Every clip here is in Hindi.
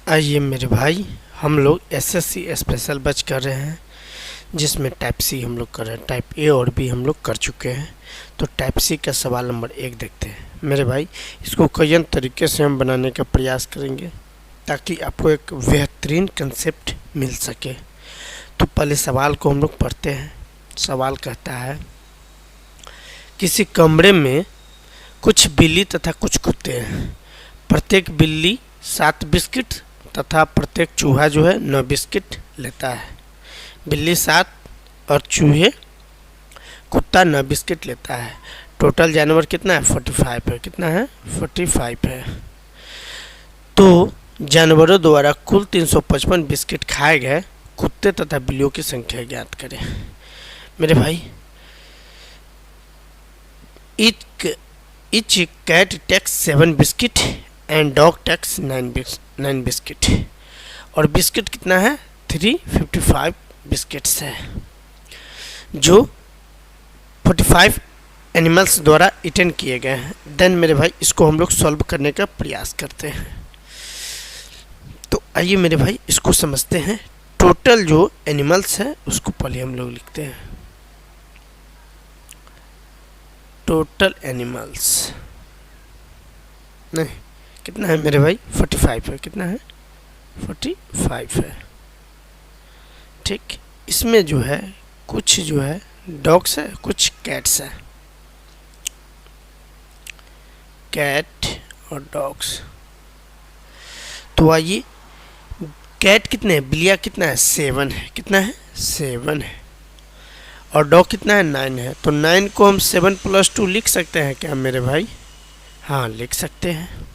आइए मेरे भाई, हम लोग एसएससी स्पेशल बैच कर रहे हैं जिसमें टाइप सी हम लोग कर रहे हैं। टाइप ए और बी हम लोग कर चुके हैं। तो टाइप सी का सवाल नंबर 1 देखते हैं मेरे भाई। इसको कई तरीके से हम बनाने का प्रयास करेंगे ताकि आपको एक बेहतरीन कंसेप्ट मिल सके। तो पहले सवाल को हम लोग पढ़ते हैं। सवाल कहता है, किसी कमरे में कुछ बिल्ली तथा कुछ कुत्ते हैं। प्रत्येक बिल्ली 7 बिस्किट तथा प्रत्येक चूहा जो है 9 बिस्किट लेता है। बिल्ली 7 और कुत्ता 9 बिस्किट लेता है। टोटल जानवर कितना है? 45 है। कितना है? 45 है। तो जानवरों द्वारा कुल 355 बिस्किट खाए गए कुत्ते तथा बिल्लियों की संख्या ज्ञात करें। मेरे भाई, each cat takes 7 biscuit and dog takes 9 biscuit. और बिस्किट कितना है? 355 बिस्किट्स है जो 45 एनिमल्स द्वारा ईटन किए गए हैं। देन मेरे भाई, इसको हम लोग सॉल्व करने का प्रयास करते हैं। तो आइए मेरे भाई, इसको समझते हैं। टोटल जो एनिमल्स है उसको पहले हम लोग लिखते हैं। टोटल एनिमल्स नहीं, कितना है मेरे भाई? 45 है। कितना है? 45 है। ठीक, इसमें जो है कुछ जो है डॉग्स है, कुछ कैट्स है। कैट और डॉग्स। तो आइए, कैट कितने हैं? बिल्लियाँ कितना है? 7 है। कितना है? 7 है। और डॉग कितना है? 9 है। तो 9 को हम 7 + 2 लिख सकते हैं क्या मेरे भाई? हाँ, लिख सकते हैं।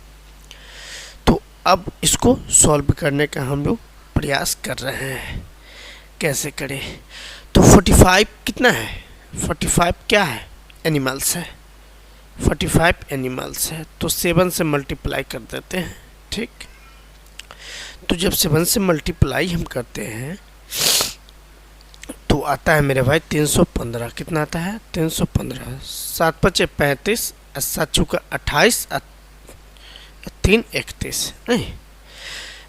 तो अब इसको सॉल्व करने का हम लोग प्रयास कर रहे हैं। कैसे करें? तो 45 कितना है? 45 क्या है? एनिमल्स है। 45 एनिमल्स है। तो 7 से मल्टीप्लाई कर देते हैं। ठीक, तो जब 7 से मल्टीप्लाई हम करते हैं तो आता है मेरे भाई 315। कितना आता है? 315। 7 × 5 = 35, 7 × 28, 3 = 31। नहीं,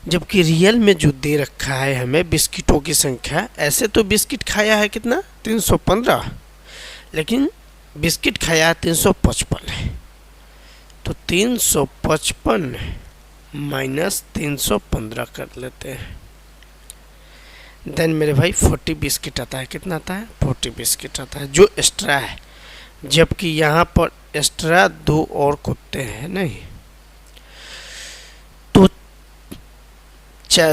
जबकि रियल में जो दे रखा है हमें बिस्किटों की संख्या, ऐसे तो बिस्किट खाया है कितना? 315, लेकिन बिस्किट खाया है 355 है। तो 355 - 315 कर लेते हैं। देन मेरे भाई 40 बिस्किट आता है। कितना आता है? 40 बिस्किट आता है जो एक्स्ट्रा है, जबकि यहाँ पर एक्स्ट्रा 2 और कुत्ते हैं। नहीं, तो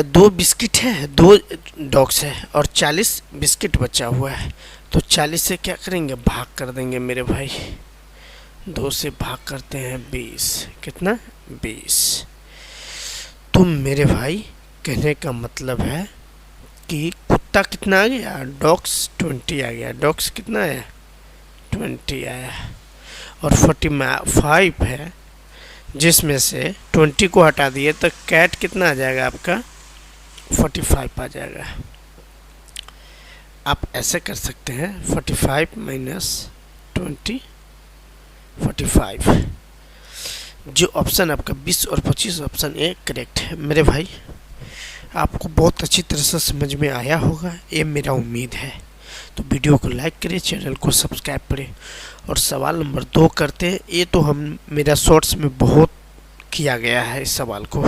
2 बिस्किट है, 2 डॉग्स है और 40 बिस्किट बचा हुआ है। तो 40 से क्या करेंगे? भाग कर देंगे मेरे भाई। 2 से भाग करते हैं 20। कितना? 20। तो मेरे भाई, कहने का मतलब है कि कुत्ता कितना आ गया? डॉग्स 20 आ गया। डॉग्स कितना आया? 20 आया। और 45 है, जिसमें से 20 को हटा दिए तो कैट कितना आ जाएगा आपका? 45 आ जाएगा। आप ऐसे कर सकते हैं, 45 - 20 45। जो ऑप्शन आपका 20 और 25 ऑप्शन ए करेक्ट है। मेरे भाई, आपको बहुत अच्छी तरह से समझ में आया होगा, ये मेरा उम्मीद है। तो वीडियो को लाइक करें, चैनल को सब्सक्राइब करें। और सवाल नंबर 2 करते हैं। ये तो हम मेरा शॉर्ट्स में बहुत किया गया है इस सवाल को।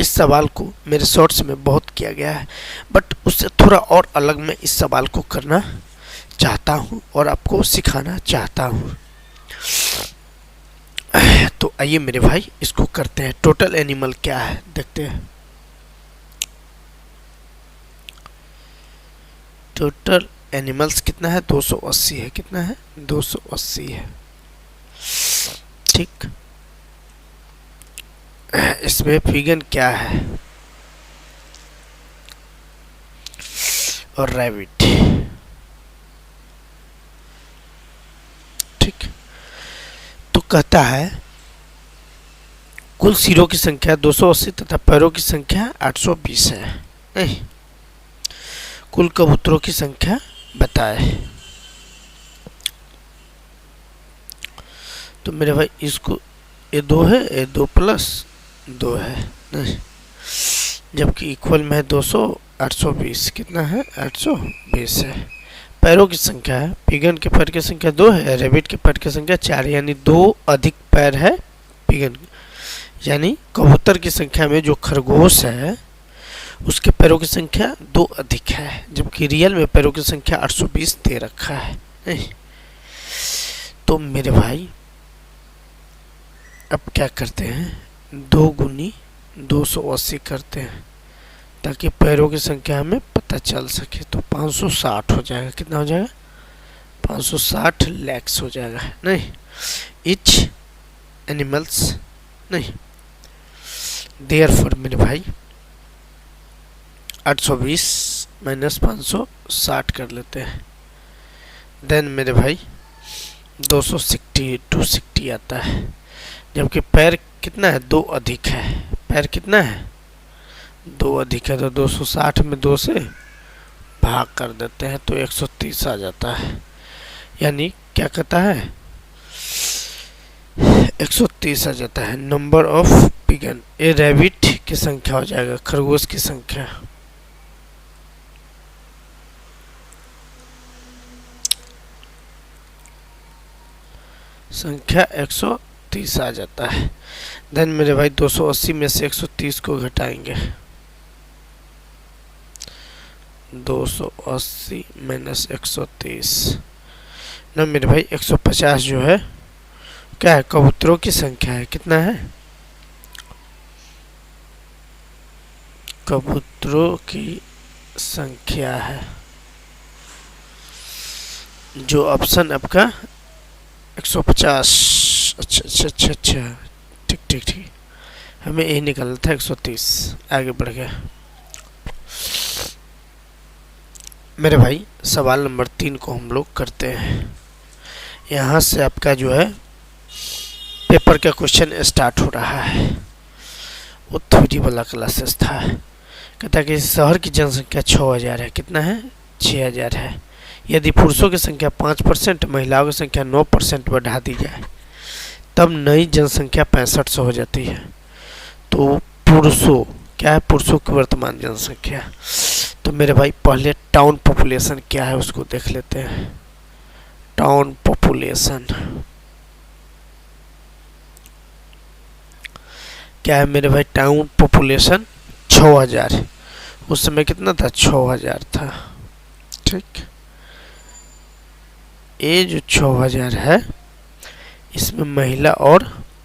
इस सवाल को मेरे शॉर्ट्स में बहुत किया गया है, बट उससे थोड़ा और अलग मैं इस सवाल को करना चाहता हूँ और आपको सिखाना चाहता हूँ। तो आइए मेरे भाई, इसको करते हैं। टोटल एनिमल क्या है देखते हैं। टोटल एनिमल्स कितना है? 280 है। कितना है? 280 है। ठीक, इसमें फिगर क्या है? और रैबिट। ठीक, तो कहता है कुल सिरों की संख्या 280 तथा पैरों की संख्या 820 है। नहीं, कुल कबूतरों की संख्या बताए। तो मेरे भाई इसको ये 2 है, ये 2 प्लस 2 है नहीं, जबकि इक्वल में है 200 820 कितना है 820 है। पैरों की संख्या है, पिगन के पैर की संख्या 2 है, रेबिट के पैर की संख्या 4 यानी 2 अधिक पैर है पिगन, यानी कबूतर की संख्या में जो खरगोश है उसके पैरों की संख्या 2 अधिक है, जबकि रियल में पैरों की संख्या 820 दे रखा है नहीं। तो मेरे भाई अब क्या करते हैं, 2 गुनी 280 करते हैं ताकि पैरों की संख्या हमें पता चल सके। तो 560 हो जाएगा, कितना हो जाएगा 560 लैक्स हो जाएगा नहीं, इच एनिमल्स नहीं। देयरफॉर मेरे भाई 820 माइनस 560 कर लेते हैं, देन मेरे भाई 260 आता है, जबकि पैर कितना है 2 अधिक है, पैर कितना है 2 अधिक है, तो 260 में 2 से भाग कर देते हैं तो 130 आ जाता है, यानी क्या कहता है 130 आ जाता है नंबर ऑफ पिगन। ये रैबिट की संख्या हो जाएगा, खरगोश की संख्या। संख्या 130 आ जाता है। देन मेरे भाई 280 में से 130 को घटाएंगे, 280 माइनस 130 ना मेरे भाई 150 जो है क्या है कबूतरों की संख्या है, कितना है कबूतरों की संख्या है, जो ऑप्शन आपका 150। अच्छा ठीक हमें यही निकालना था 130, आगे बढ़ गया मेरे भाई। सवाल नंबर 3 को हम लोग करते हैं। यहाँ से आपका जो है पेपर का क्वेश्चन स्टार्ट हो रहा है, वो थ्योरी वाला क्लासेस था। कहता है कि शहर की जनसंख्या 6000 है, कितना है 6000 है, यदि पुरुषों की संख्या 5%, महिलाओं की संख्या 9% बढ़ा दी जाए तब नई जनसंख्या 6500 हो जाती है। तो पुरुषों क्या है, पुरुषों की वर्तमान जनसंख्या। तो मेरे भाई पहले टाउन पॉपुलेशन क्या है उसको देख लेते हैं। टाउन पॉपुलेशन क्या है मेरे भाई, टाउन पॉपुलेशन 6000, उस समय कितना था 6000 था, ठीक। ये जो 6000 है इसमें महिला और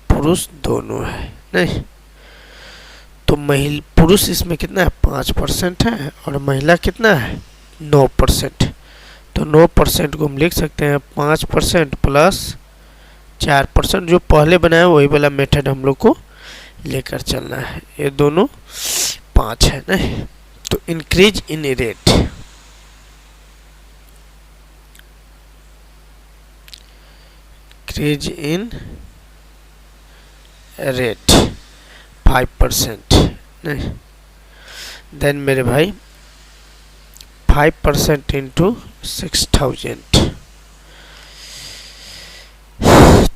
पुरुष दोनों है नहीं, तो पुरुष इसमें कितना है 5% है और महिला कितना है 9%। तो 9% को हम लिख सकते हैं 5% प्लस 4%, जो पहले बनाया वही वाला मेथड हम लोग को लेकर चलना है। ये दोनों 5 है नहीं, तो increase in rate, increase in rate 5% नहीं, देन मेरे भाई 5% इंटू 6000,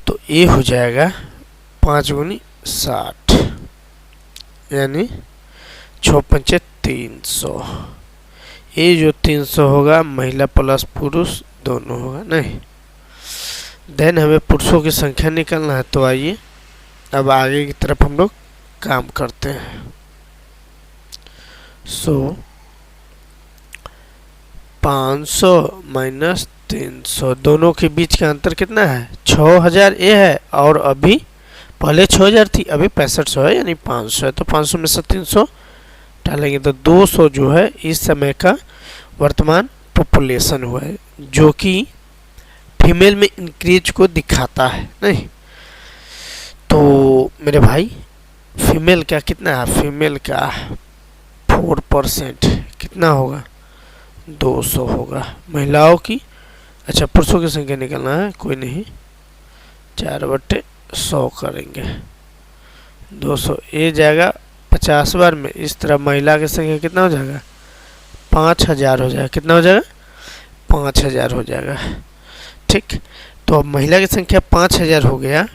तो ये हो जाएगा 5 गुनी 60 यानी 6×5 300। ये जो 300 होगा महिला प्लस पुरुष दोनों होगा नहीं। देन हमें पुरुषों की संख्या निकालना है, तो आइए अब आगे की तरफ हम लोग काम करते हैं। सो 500 माइनस 300, दोनों के बीच का अंतर कितना है 6000 ये है, और अभी पहले 6000 थी अभी 6500 है यानी 500 है, तो 500 में से 300 डालेंगे तो 200 जो है इस समय का वर्तमान पॉपुलेशन हुआ है, जो कि फीमेल में इंक्रीज को दिखाता है नहीं। तो मेरे भाई फीमेल का कितना है, फीमेल का 4% कितना होगा 200 होगा। महिलाओं की अच्छा पुरुषों की संख्या निकलना है, कोई नहीं 4/100 करेंगे 200, ये जाएगा 50 बार में। इस तरह महिला की संख्या कितना हो जाएगा 5000 हो जाएगा, कितना हो जाएगा 5000 हो जाएगा, ठीक। तो अब महिला की संख्या 5000 हो गया,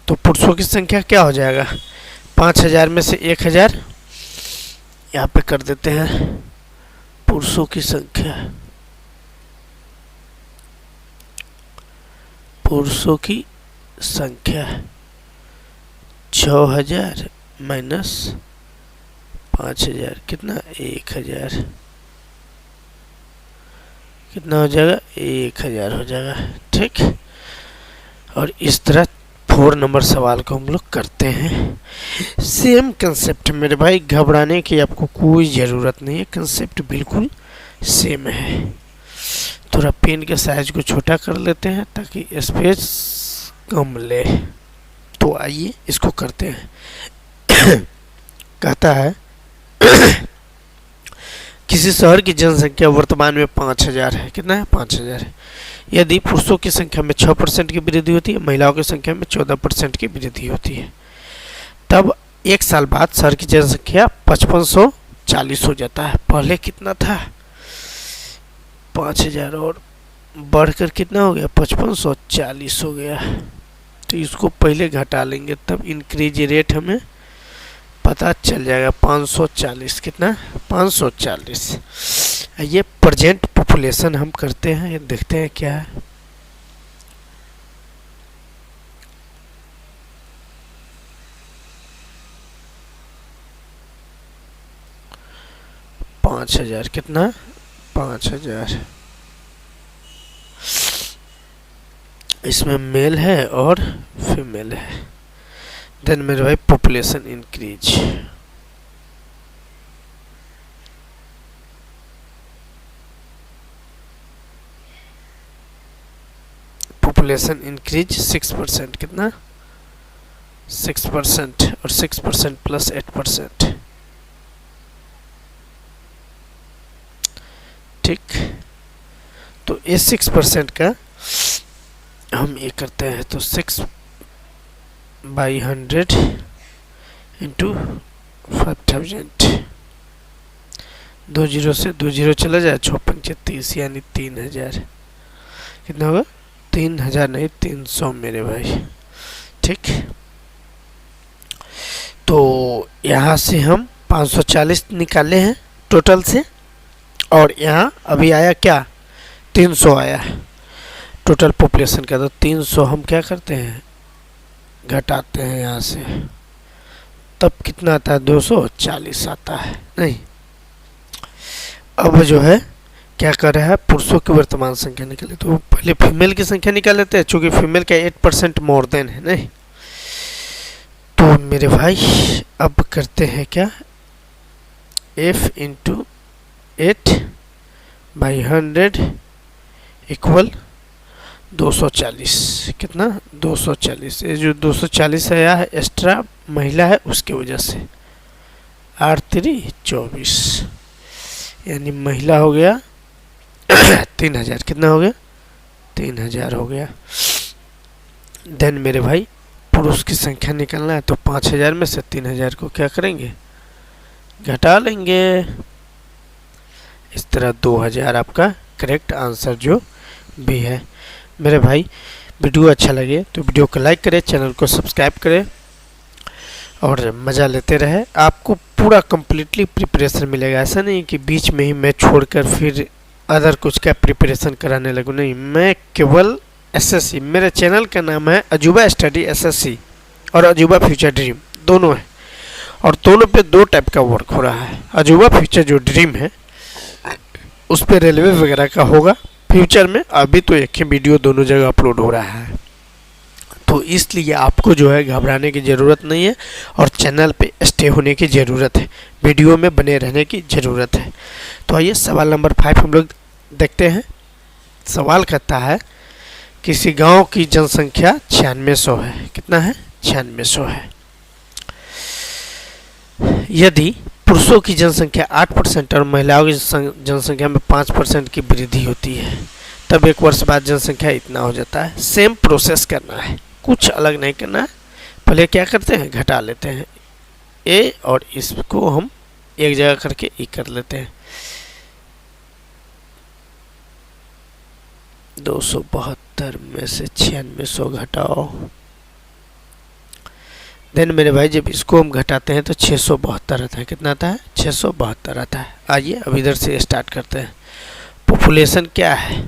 तो पुरुषों की संख्या क्या हो जाएगा, 5000 में से 1000 यहाँ पे कर देते हैं। पुरुषों की संख्या, पुरुषों की संख्या 6000 माइनस 5000 कितना, 1000, कितना हो जाएगा, 1000 हो जाएगा। ठीक, और इस तरह 4 नंबर सवाल को हम लोग करते हैं। सेम कंसेप्ट मेरे भाई, घबराने की आपको कोई ज़रूरत नहीं है, कंसेप्ट बिल्कुल सेम है। थोड़ा पेन के साइज को छोटा कर लेते हैं ताकि स्पेस कम ले। तो आइए इसको करते हैं। कहता है किसी शहर की जनसंख्या वर्तमान में 5000 है, कितना है, 5000 है। यदि पुरुषों की संख्या में 6% की वृद्धि होती है, महिलाओं की संख्या में 14% की वृद्धि होती है, तब 1 साल बाद शहर की जनसंख्या 5540 हो जाता है। पहले कितना था, 5000 और बढ़कर कितना हो गया, 5540 हो गया। तो इसको पहले घटा लेंगे तब इंक्रीज रेट हमें पता चल जाएगा। 540, कितना, 540। ये प्रेजेंट पॉपुलेशन हम करते हैं, ये देखते हैं क्या है। पाँच हजार, कितना, 5000। इसमें मेल है और फीमेल है। देन मेरे भाई पॉपुलेशन इंक्रीज, पॉपुलेशन इंक्रीज 6%, कितना, 6%, और 6% प्लस 8%। ठीक, तो ये 6% का हम ये करते हैं, तो 6/100 इंटू 5000, 2 जीरो से 2 जीरो चला जाए, 6 पंचे 30 यानी 3000। कितना होगा, 3000 नहीं 300 मेरे भाई। ठीक, तो यहाँ से हम 540 निकाले हैं टोटल से, और यहाँ अभी आया क्या, 300 आया टोटल पॉपुलेशन का। तो 300 हम क्या करते हैं, घटाते हैं यहाँ से, तब कितना आता है, 240 आता है। नहीं, अब जो है क्या कर रहा है, पुरुषों की वर्तमान संख्या निकाले। तो पहले फीमेल की संख्या निकाल लेते हैं, चूंकि फीमेल का 8% मोर देन है। नहीं, तो मेरे भाई अब करते हैं क्या, f इंटू 8/100 इक्वल 240, कितना, 240। ये जो 240 आया है एक्स्ट्रा महिला है उसकी वजह से, 8×3 24, यानी महिला हो गया 3000, कितना हो गया, 3000 हो गया। देन मेरे भाई पुरुष की संख्या निकालना है, तो 5000 में से 3000 को क्या करेंगे, घटा लेंगे। इस तरह 2000 आपका करेक्ट आंसर जो भी है। मेरे भाई वीडियो अच्छा लगे तो वीडियो को लाइक करें, चैनल को सब्सक्राइब करें और मज़ा लेते रहे। आपको पूरा कम्प्लीटली प्रिपरेशन मिलेगा, ऐसा नहीं कि बीच में ही मैं छोड़कर फिर अदर कुछ का प्रिपरेशन कराने लगूँ। नहीं, मैं केवल एसएससी, मेरे चैनल का नाम है अजूबा स्टडी एसएससी और अजूबा फ्यूचर ड्रीम, दोनों है, और दोनों पे 2 टाइप का वर्क हो रहा है। अजूबा फ्यूचर जो ड्रीम है उस पर रेलवे वगैरह का होगा, फ्यूचर में अभी तो एक ही वीडियो दोनों जगह अपलोड हो रहा है। तो इसलिए आपको जो है घबराने की ज़रूरत नहीं है और चैनल पे स्टे होने की ज़रूरत है, वीडियो में बने रहने की ज़रूरत है। तो आइए सवाल नंबर 5 हम लोग देखते हैं। सवाल कहता है किसी गांव की जनसंख्या 9600 है, कितना है, 9600 है। यदि पुरुषों की जनसंख्या 8% और महिलाओं की जनसंख्या में 5% की वृद्धि होती है, तब 1 वर्ष बाद जनसंख्या इतना हो जाता है। सेम प्रोसेस करना है, कुछ अलग नहीं करना है। पहले क्या करते हैं, घटा लेते हैं ए, और इसको हम एक जगह करके ई कर लेते हैं। 272 में से 9600 घटाओ देन मेरे भाई जब इसको हम घटाते हैं तो 672 आता है। कितना आता है? 672 आता है। आइए अब इधर से स्टार्ट करते हैं। पॉपुलेशन क्या है?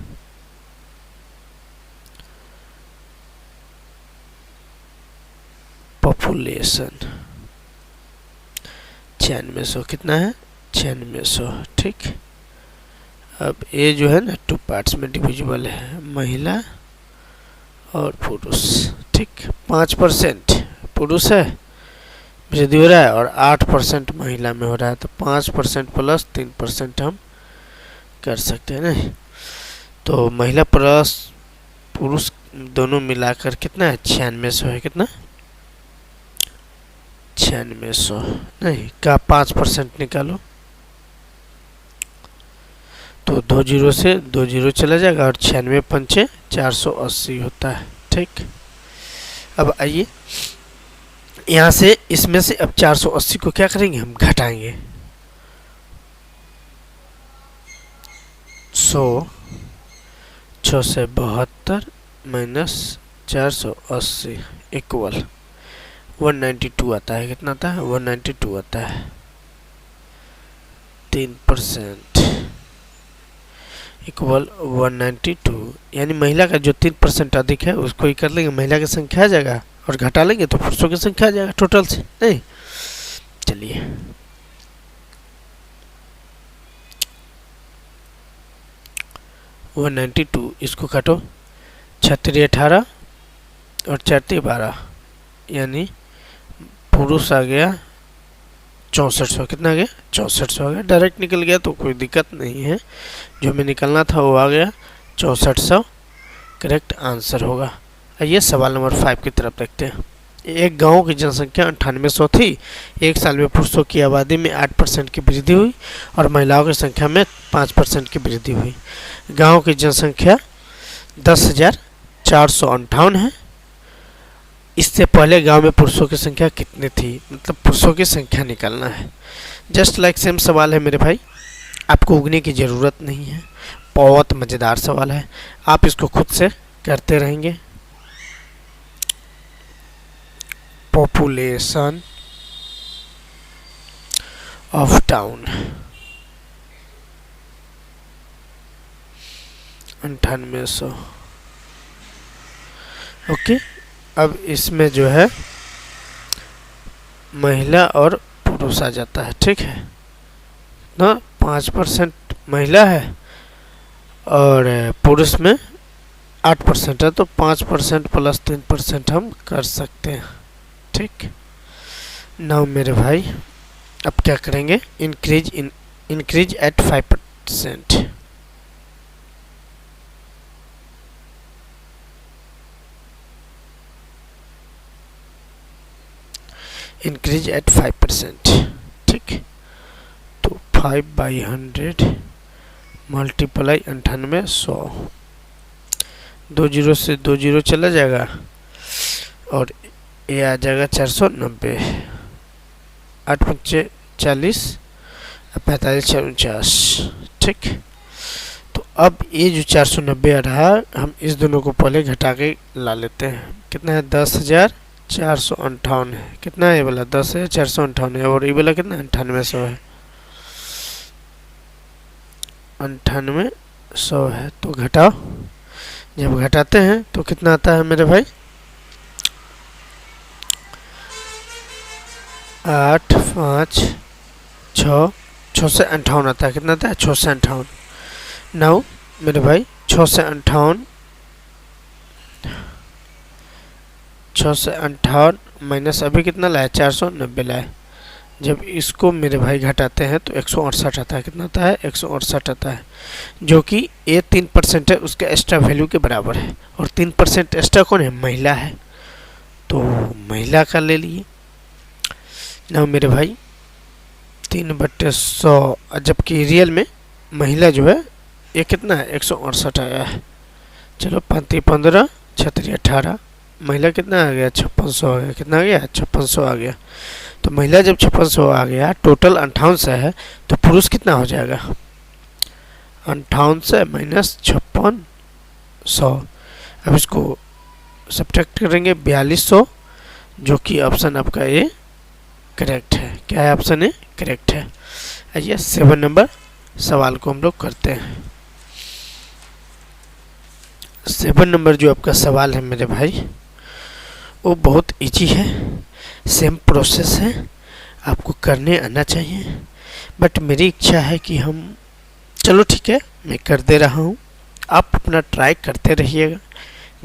पॉपुलेशन 9600। कितना है? 9600। ठीक। अब ये जो है ना 2 पार्ट्स में डिविजिबल है, महिला और पुरुष। ठीक। 5% पुरुष है वृद्धि हो रहा है और 8% महिला में हो रहा है, तो 5% प्लस 3% हम कर सकते हैं ना। तो महिला प्लस पुरुष दोनों मिलाकर कितना है? 9600 है। कितना? 9600 नहीं का 5% निकालो तो 2 जीरो से 2 जीरो चला जाएगा और 96 पंचे 480 होता है। ठीक। अब आइए यहाँ से इसमें से अब 480 को क्या करेंगे? हम घटाएंगे। 100 6 से 72 माइनस 480 इक्वल 192 आता है। कितना आता है? 192 आता है। 3% इक्वल 192, यानी महिला का जो 3% अधिक है उसको ही कर लेंगे, महिला की संख्या आ जाएगा और घटा लेंगे तो पुरुषों की संख्या आ जाएगा टोटल से। नहीं, चलिए 192 इसको काटो, 36 18 और 4 12, यानी पुरुष आ गया 6400। कितना आ गया? 6400 आ गया। डायरेक्ट निकल गया तो कोई दिक्कत नहीं है, जो हमें निकलना था वो आ गया 6400 करेक्ट आंसर होगा। आइए सवाल नंबर 5 की तरफ देखते हैं। एक गांव की जनसंख्या 9800 थी। एक साल में पुरुषों की आबादी में 8% की वृद्धि हुई और महिलाओं की संख्या में 5% की वृद्धि हुई। गांव की जनसंख्या 10,458 है। इससे पहले गांव में पुरुषों की संख्या कितनी थी? मतलब पुरुषों की संख्या निकालना है। जस्ट लाइक सेम सवाल है मेरे भाई, आपको उगने की ज़रूरत नहीं है। बहुत मज़ेदार सवाल है, आप इसको खुद से करते रहेंगे। Population of town 9800। ओके। अब इसमें जो है महिला और पुरुष आ जाता है। ठीक है ना, 5% महिला है और पुरुष में 8% है, तो 5% प्लस 3% हम कर सकते हैं। ठीक। नाउ मेरे भाई अब क्या करेंगे? Increase at 5%। Increase at 5%। ठीक। तो 5/100 मल्टीप्लाई 9800, 2 जीरो से 2 जीरो चला जाएगा और ये आ जाएगा 490। 8 पंचे 40, 45 6 49। ठीक। तो अब ये जो 490 आ रहा है, हम इस दोनों को पहले घटा के ला लेते हैं। कितना है? 10,458 है। कितना है ये वाला? 10,458 है और ये वाला कितना है? 9800 है। 9800 है। तो घटाओ, जब घटाते हैं तो कितना आता है मेरे भाई? 8 5 6 6 से 58 आता है। कितना आता है? 6 से 58। नाउ मेरे भाई 6 से 58 माइनस अभी कितना लाया? 490 लाए। जब इसको मेरे भाई घटाते हैं तो 168 आता है। कितना आता है? 168 आता है, जो कि ये 3% है उसके एक्स्ट्रा वैल्यू के बराबर है। और 3% एक्स्ट्रा कौन है? महिला है, तो महिला का ले लिए ना मेरे भाई 3/100। जबकि रियल में महिला जो है ये कितना है? 168 आया है। चलो 5 15 36 18, महिला कितना आ गया? 5600 आ गया। कितना आ गया? 5600 आ गया। तो महिला जब 5600 आ गया, टोटल 5800 है, तो पुरुष कितना हो जाएगा? 5800 माइनस 5600। अब इसको सब्ट्रैक्ट करेंगे, 4200 जो कि ऑप्शन आपका ए करेक्ट है। क्या है? ऑप्शन ए करेक्ट है। आइए 7 नंबर सवाल को हम लोग करते हैं। 7 नंबर जो आपका सवाल है मेरे भाई, वो बहुत इजी है, सेम प्रोसेस है, आपको करने आना चाहिए। बट मेरी इच्छा है कि हम, चलो ठीक है मैं कर दे रहा हूँ, आप अपना ट्राई करते रहिएगा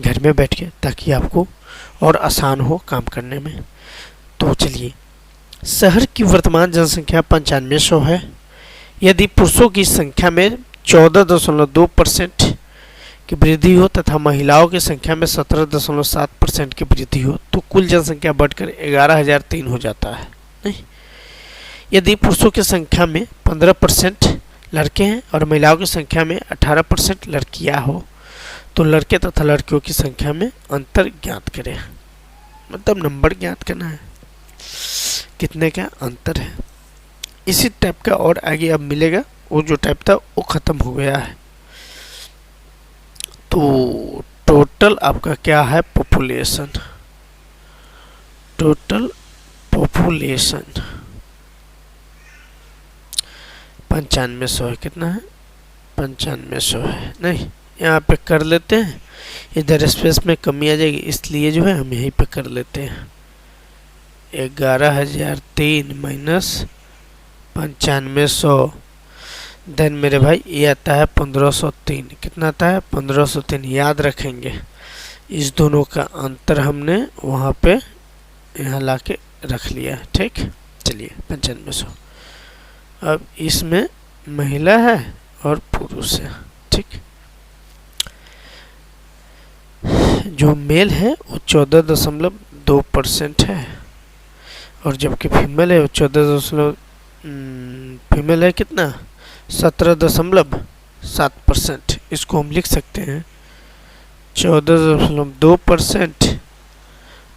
घर में बैठ के, ताकि आपको और आसान हो काम करने में। तो चलिए, शहर की वर्तमान जनसंख्या 9500 है। यदि पुरुषों की संख्या में 14.2% की वृद्धि हो तथा महिलाओं की संख्या में 17.7% की वृद्धि हो तो कुल जनसंख्या बढ़कर 11,003 हो जाता है। नहीं, यदि पुरुषों की संख्या में 15% लड़के हैं और महिलाओं की संख्या में 18% लड़कियां हो तो लड़के तथा लड़कियों की संख्या में अंतर ज्ञात करें। मतलब नंबर ज्ञात करना है, कितने का अंतर है। इसी टाइप का और आगे अब मिलेगा, वो जो टाइप था वो खत्म हो गया है। तो टोटल आपका क्या है? पॉपुलेशन, टोटल पॉपुलेशन 9500 है। कितना है? 9500 है। नहीं, यहाँ पे कर लेते हैं, इधर स्पेस में कमी आ जाएगी, इसलिए जो है हम यहीं पे कर लेते हैं। 11,003 माइनस 9500, देन मेरे भाई ये आता है 1503। कितना आता है? 1503। याद रखेंगे, इस दोनों का अंतर हमने वहाँ पे यहाँ ला के रख लिया। ठीक, चलिए 9500। अब इसमें महिला है और पुरुष है। ठीक, जो मेल है वो 14.2% है और जबकि फीमेल है वो 14 फीमेल है कितना? 17.7%। इसको हम लिख सकते हैं 14.2%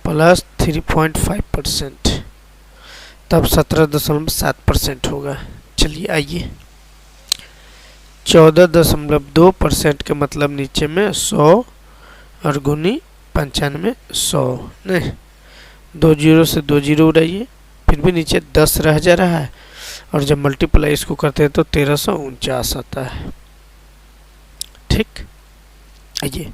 प्लस 3.5%, तब 17.7% होगा। चलिए आइए, 14.2% के मतलब नीचे में 100 और गुनी 95, 100 नहीं, 2 जीरो से 2 जीरो उड़ाइए, फिर भी नीचे 10 रह जा रहा है और जब मल्टीप्लाई इसको करते हैं तो 1349 आता है। ठीक, आइए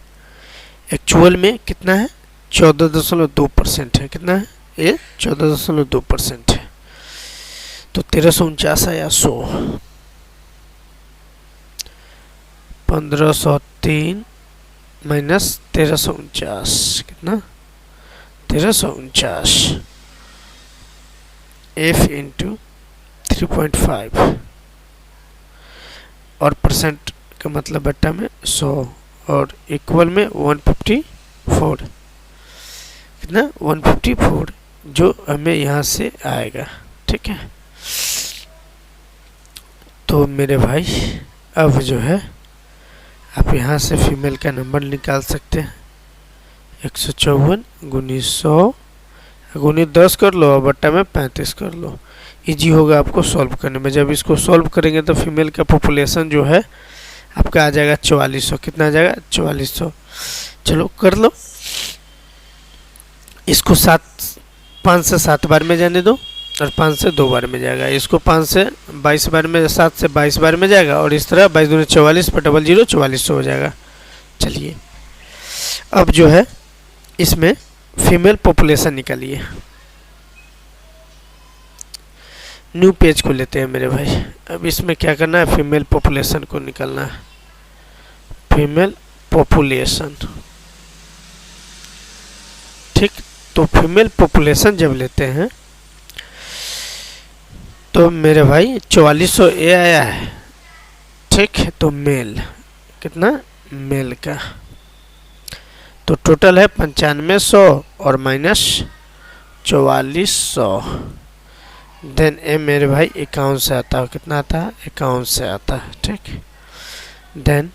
एक्चुअल में कितना है? 14.2% है। कितना है? ये 14.2% है। तो 1349 आया 100, 1503 माइनस 1349, कितना? 1349 F इंटू 3.5 और परसेंट का मतलब बट्टा में 100 और इक्वल में 154। कितना? 154 जो हमें यहाँ से आएगा। ठीक है, तो मेरे भाई अब जो है आप यहाँ से फीमेल का नंबर निकाल सकते हैं। 154 गुनी 100 गुनी 10 कर लो और बट्टा में 35 कर लो। इजी होगा आपको सॉल्व करने में। जब इसको सॉल्व करेंगे तो फीमेल का पॉपुलेशन जो है आपका आ जाएगा 4400। कितना आ जाएगा? 4400। चलो कर लो, इसको 5 से 7 बार में जाने दो और 5 से 2 बार में जाएगा। इसको 5 से 22 बार में, 7 से 22 बार में जाएगा और इस तरह 22 दूनी 44 पर 00 4400 हो जाएगा। चलिए अब जो है इसमें फीमेल पॉपुलेशन निकालिए। न्यू पेज को लेते हैं मेरे भाई। अब इसमें क्या करना है? फीमेल पॉपुलेशन को निकालना है। फीमेल पॉपुलेशन, ठीक, तो फीमेल पॉपुलेशन जब लेते हैं तो मेरे भाई 4400 ए आया है। ठीक है, तो मेल कितना? मेल का तो टोटल है 9500 और माइनस 4400। देन ए मेरे भाई 51 से आता है। कितना आता है? 51 से आता है। ठीक, देन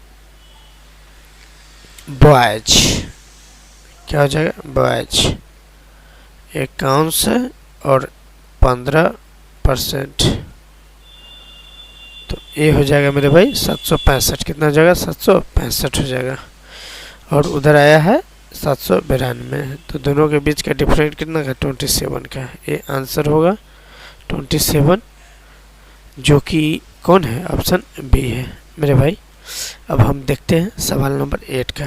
बॉयज क्या हो जाएगा? बॉयज 51 से और 15%, तो ये हो जाएगा मेरे भाई 765। कितना हो जाएगा? 765 हो जाएगा। और उधर आया है 792 है, तो दोनों के बीच का डिफरेंस कितना का 27 का। ये आंसर होगा 27, जो कि कौन है, ऑप्शन बी है मेरे भाई। अब हम देखते हैं सवाल नंबर 8 का।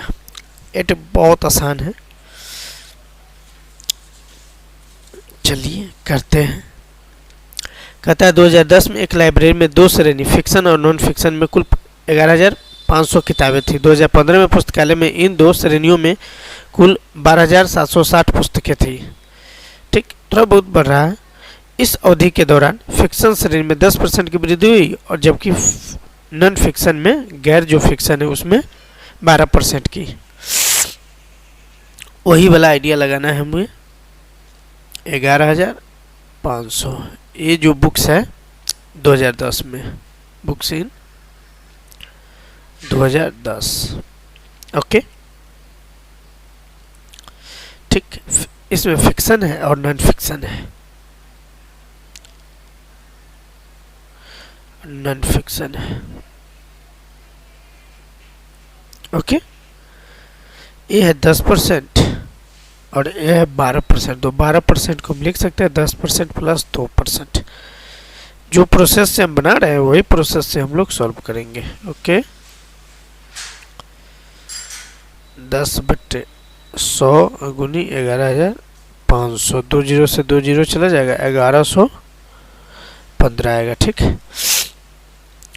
8 बहुत आसान है, चलिए करते हैं। कहता है 2010 में एक लाइब्रेरी में 2 श्रेणी फिक्शन और नॉन फिक्शन में कुल 11,500 किताबें थी। 2015 में पुस्तकालय में इन 2 श्रेणियों में कुल 12,760 पुस्तकें थी। ठीक, थोड़ा बहुत बढ़ रहा है। इस अवधि के दौरान फिक्शन श्रेणी में 10% की वृद्धि हुई और जबकि नॉन फिक्शन में, गैर जो फिक्शन है उसमें 12% की। वही वाला आइडिया लगाना है हमें। 11,500 ये जो बुक्स है 2010 में, बुक्स इन 2010। ओके, ठीक, इसमें फिक्शन है और नॉन फिक्शन है। नॉन फिक्शन है, ओके। ये है 10% और ये है 12%। तो 12% को हम लिख सकते हैं 10% प्लस 2%। जो प्रोसेस से हम बना रहे हैं वही प्रोसेस से हम लोग सॉल्व करेंगे। ओके, 10/100 गुनी 11,500, 2 जीरो से 2 जीरो चला जाएगा, 1115 आएगा। ठीक,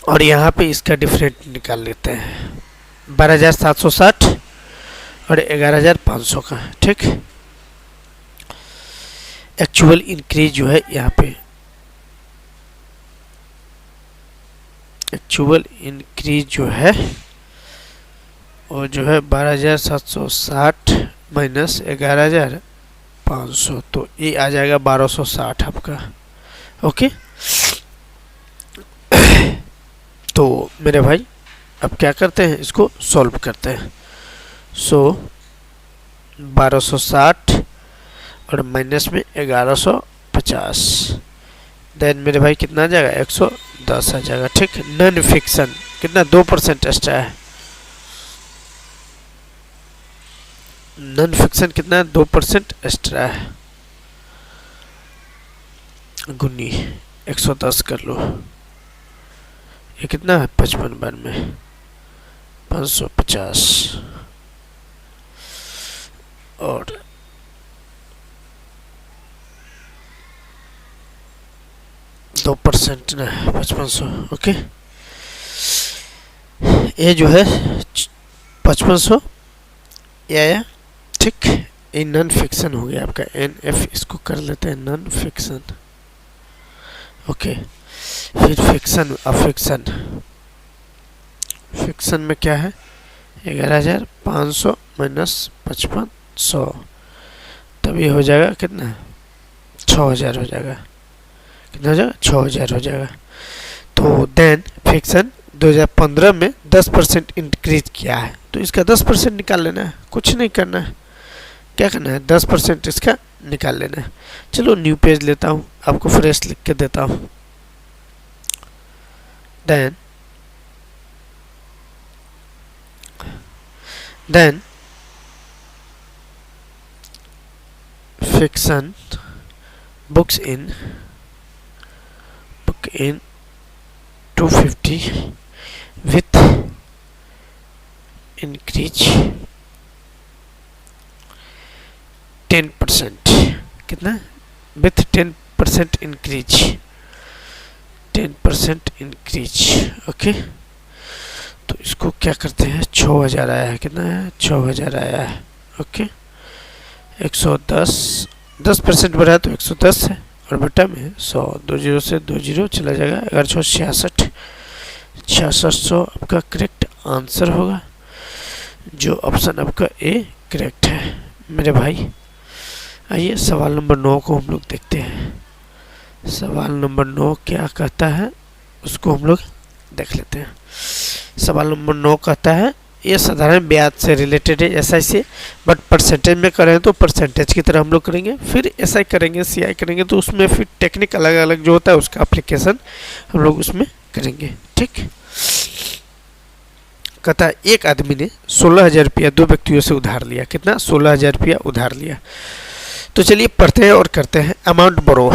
और यहाँ पे इसका डिफरेंट निकाल लेते हैं, 12,760 और 11,500 का। ठीक, एक्चुअल इंक्रीज जो है यहाँ पे, एक्चुअल इंक्रीज जो है वो जो है 12,760 माइनस 11,500, तो ये आ जाएगा 1,260 आपका। ओके, तो मेरे भाई अब क्या करते हैं, इसको सॉल्व करते हैं। सो 1260 और माइनस में 1150, देन मेरे भाई कितना आ जाएगा, 110 आ जाएगा। ठीक, नॉन फिक्शन कितना, 2% एक्स्ट्रा है। नॉन फिक्शन कितना, 2% एक्स्ट्रा है, गुनी 110 कर लो। ये कितना है, 55 बार में 550 और 2% ना 5500। ओके, ये जो है 5500 ये आया। ठीक, ये नॉन फिक्शन हो गया आपका, NF इसको कर लेते हैं नॉन फिक्शन। ओके, फिर फिक्शन, अफिक्शन। फिक्शन में क्या है, 11,500 माइनस 5500, तब ये हो जाएगा कितना, 6,000 हो जाएगा। कितना हो जाएगा, 6,000 हो जाएगा। तो देन फिक्शन 2015 में 10% इंक्रीज किया है, तो इसका 10% निकाल लेना है, कुछ नहीं करना है। क्या करना है, 10% इसका निकाल लेना है। चलो न्यू पेज लेता हूँ, आपको फ्रेश लिख के देता हूँ। then fiction book in 250 with increase 10%, कितना, with 10% increase, 10% increase। ओके, तो इसको क्या करते हैं, 6,000 आया है, कितना है, 6,000 आया है। ओके, 110, 10% बढ़ा तो 110 है और बटा में 100, 2 जीरो से 2 जीरो चला जाएगा, 1166, 6600 आपका करेक्ट आंसर होगा, जो ऑप्शन आपका ए करेक्ट है मेरे भाई। आइए सवाल नंबर 9 को हम लोग देखते हैं। सवाल नंबर 9 क्या कहता है उसको हम लोग देख लेते हैं। सवाल नंबर 9 कहता है ये साधारण ब्याज से रिलेटेड है, एसआई से, बट परसेंटेज में करें तो परसेंटेज की तरह हम लोग करेंगे, फिर एसआई करेंगे, सीआई करेंगे, तो उसमें फिर टेक्निक अलग अलग जो होता है उसका एप्लीकेशन हम लोग उसमें करेंगे। ठीक, कहता है एक आदमी ने 16,000 रुपया 2 व्यक्तियों से उधार लिया। कितना? 16,000 रुपया उधार लिया। तो चलिए पढ़ते हैं और करते हैं। अमाउंट बोरो,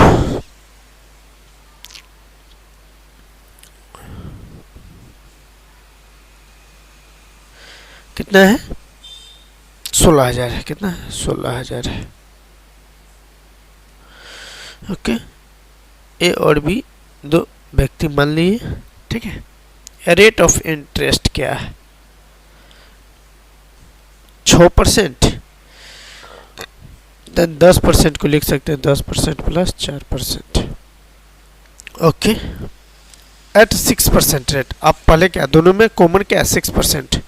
कितना है? 16,000 है। कितना है? 16,000 है। ओके, ए और बी 2 व्यक्ति मान लिए, ठीक है। रेट ऑफ इंटरेस्ट क्या है? 6%। देन 10% को लिख सकते हैं 10% प्लस 4%। Okay, eight 6% rate. अब पहले क्या, दोनों में कॉमन क्या है? 6%।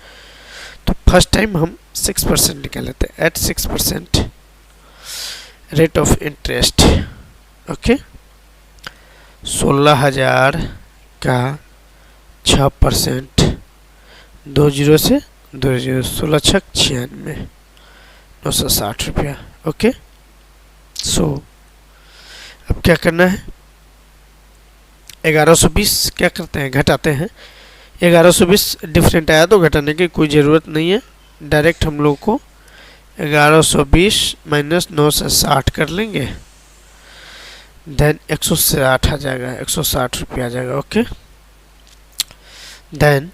तो फर्स्ट टाइम हम 6% निकाल लेते हैं। At 6% rate of interest. Okay, 16,000 का 6%, 2 जीरो से 2 जीरो, 16 छक 96, 960 रुपया। ओके, सो अब क्या करना है? 1120 क्या करते हैं? घटाते हैं। 1120 डिफरेंट आया तो घटाने की कोई ज़रूरत नहीं है, डायरेक्ट हम लोग को 1120 माइनस 960 कर लेंगे। देन 160 आ जाएगा, 160 रुपया आ जाएगा। ओके, देन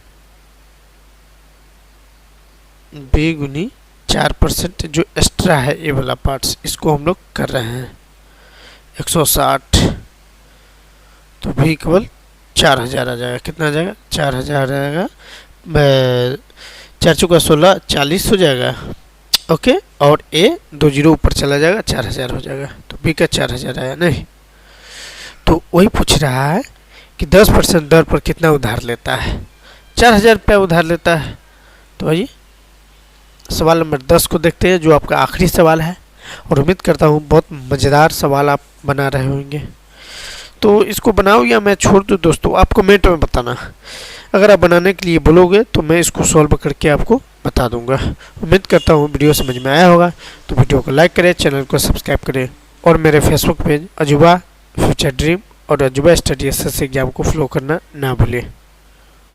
बी गुनी 4% जो एक्स्ट्रा है ये वाला पार्ट्स, इसको हम लोग कर रहे हैं 160, तो बी केवल 4,000 आ जाएगा। कितना आ जाएगा? 4,000 आ जाएगा। 4 चौका 16, 40 हो जाएगा। ओके, और ए 2 जीरो ऊपर चला जाएगा, 4,000 हो जाएगा। तो बी का 4,000 आया नहीं। तो वही पूछ रहा है कि 10% दर पर कितना उधार लेता है? 4,000 रुपया उधार लेता है। तो आइए सवाल नंबर 10 को देखते हैं, जो आपका आखिरी सवाल है। और उम्मीद करता हूँ बहुत मज़ेदार सवाल आप बना रहे होंगे। तो इसको बनाओ या मैं छोड़ दूँ दोस्तों, आप कमेंट में बताना। अगर आप बनाने के लिए बोलोगे तो मैं इसको सॉल्व करके आपको बता दूंगा। उम्मीद करता हूँ वीडियो समझ में आया होगा। तो वीडियो को लाइक करें, चैनल को सब्सक्राइब करें और मेरे फेसबुक पेज अजूबा फ्यूचर ड्रीम और अजूबा स्टडी एसएससी एग्जाम को फॉलो करना ना भूलें।